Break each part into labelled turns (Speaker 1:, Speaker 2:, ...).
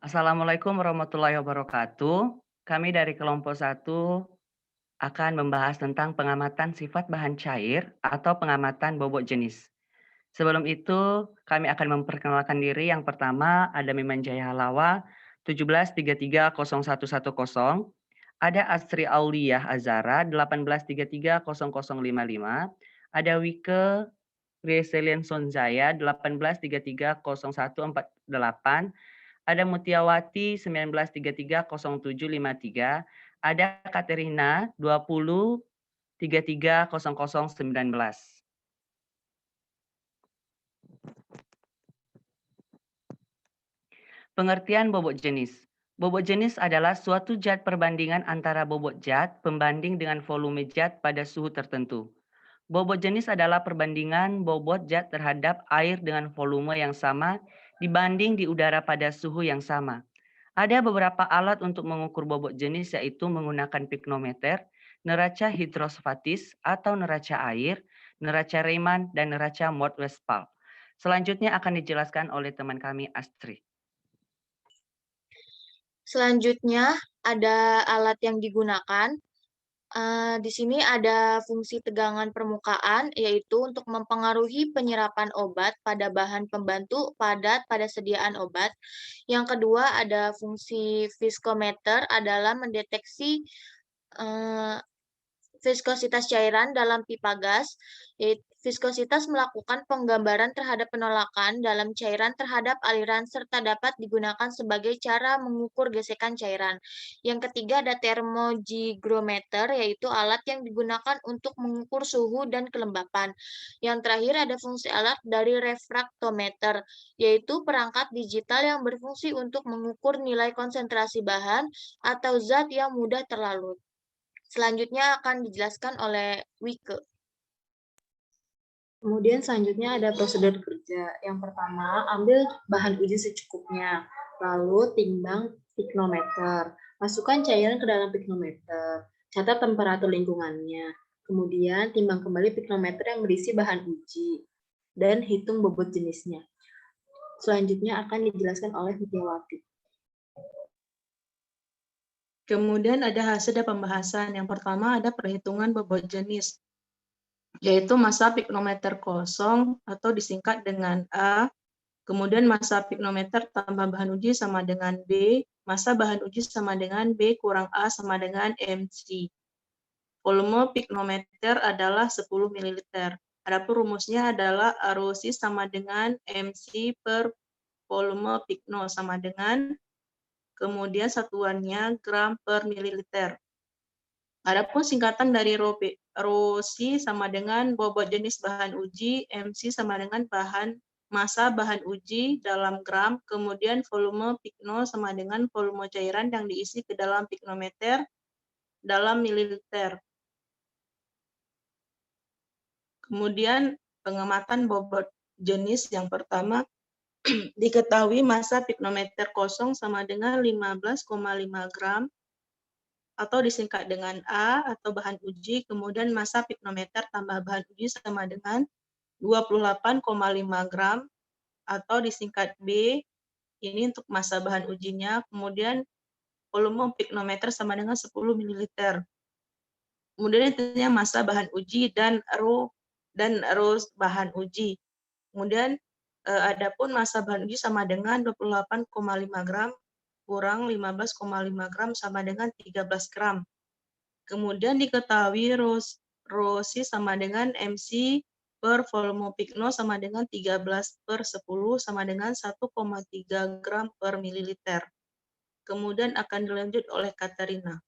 Speaker 1: Assalamualaikum warahmatullahi wabarakatuh. Kami dari kelompok satu akan membahas tentang pengamatan sifat bahan cair atau pengamatan bobot jenis. Sebelum itu, kami akan memperkenalkan diri. Yang pertama ada Miman Jaya Halawa 17330110, ada Astri Auliah Azara 18330055, ada Wike Resilian Sonzaya 18330148, ada Mutiawati 19330753, ada Katerina 20330019. Pengertian bobot jenis. Bobot jenis adalah suatu zat perbandingan antara bobot zat pembanding dengan volume zat pada suhu tertentu. Bobot jenis adalah perbandingan bobot zat terhadap air dengan volume yang sama dibanding di udara pada suhu yang sama. Ada beberapa alat untuk mengukur bobot jenis, yaitu menggunakan piknometer, neraca hidrosfatis atau neraca air, neraca Riemann, dan neraca Mohs-Westphal. Selanjutnya akan dijelaskan oleh teman kami Astri.
Speaker 2: Selanjutnya ada alat yang digunakan. Di sini ada fungsi tegangan permukaan, yaitu untuk mempengaruhi penyerapan obat pada bahan pembantu padat pada sediaan obat. Yang kedua ada fungsi viskometer, adalah mendeteksi viskositas cairan dalam pipa gas. Viskositas melakukan penggambaran terhadap penolakan dalam cairan terhadap aliran serta dapat digunakan sebagai cara mengukur gesekan cairan. Yang ketiga ada termojigrometer, yaitu alat yang digunakan untuk mengukur suhu dan kelembapan. Yang terakhir ada fungsi alat dari refraktometer, yaitu perangkat digital yang berfungsi untuk mengukur nilai konsentrasi bahan atau zat yang mudah terlarut. Selanjutnya akan dijelaskan oleh Wike.
Speaker 3: Kemudian selanjutnya ada prosedur kerja. Yang pertama, ambil bahan uji secukupnya, lalu timbang piknometer. Masukkan cairan ke dalam piknometer, catat temperatur lingkungannya. Kemudian timbang kembali piknometer yang berisi bahan uji, dan hitung bobot jenisnya. Selanjutnya akan dijelaskan oleh Mutiawati.
Speaker 4: Kemudian ada hasil pembahasan. Yang pertama ada perhitungan bobot jenis, yaitu massa piknometer kosong atau disingkat dengan A, kemudian massa piknometer tambah bahan uji sama dengan B, massa bahan uji sama dengan B kurang A sama dengan MC. Volume piknometer adalah 10 ml. Adapun rumusnya adalah ROC sama dengan MC per volume pikno sama dengan, kemudian satuannya gram per mililiter. Adapun singkatan dari ROC sama dengan bobot jenis bahan uji, MC sama dengan massa bahan uji dalam gram, kemudian volume pikno sama dengan volume cairan yang diisi ke dalam piknometer dalam mililiter. Kemudian pengamatan bobot jenis yang pertama, diketahui massa piknometer kosong sama dengan 15,5 gram, atau disingkat dengan A atau bahan uji, kemudian massa piknometer tambah bahan uji sama dengan 28,5 gram, atau disingkat B, ini untuk massa bahan ujinya, kemudian volume piknometer sama dengan 10 ml. Kemudian intinya massa bahan uji dan rho bahan uji. Kemudian adapun massa bahan uji sama dengan 28,5 gram kurang 15,5 gram sama dengan 13 gram. Kemudian diketahui ROC sama dengan MC per volume pikno sama dengan 13/10 sama dengan 1,3 gram per mililiter. Kemudian akan dilanjut oleh Katerina.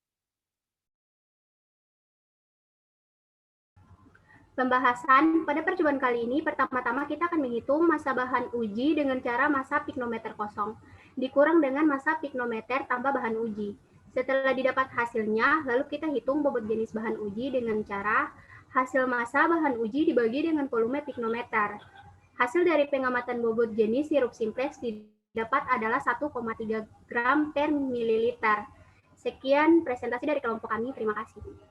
Speaker 5: Pembahasan pada percobaan kali ini, pertama-tama kita akan menghitung massa bahan uji dengan cara massa piknometer kosong, dikurang dengan massa piknometer tambah bahan uji. Setelah didapat hasilnya, lalu kita hitung bobot jenis bahan uji dengan cara hasil massa bahan uji dibagi dengan volume piknometer. Hasil dari pengamatan bobot jenis sirup simplex didapat adalah 1,3 gram per mililiter. Sekian presentasi dari kelompok kami, terima kasih.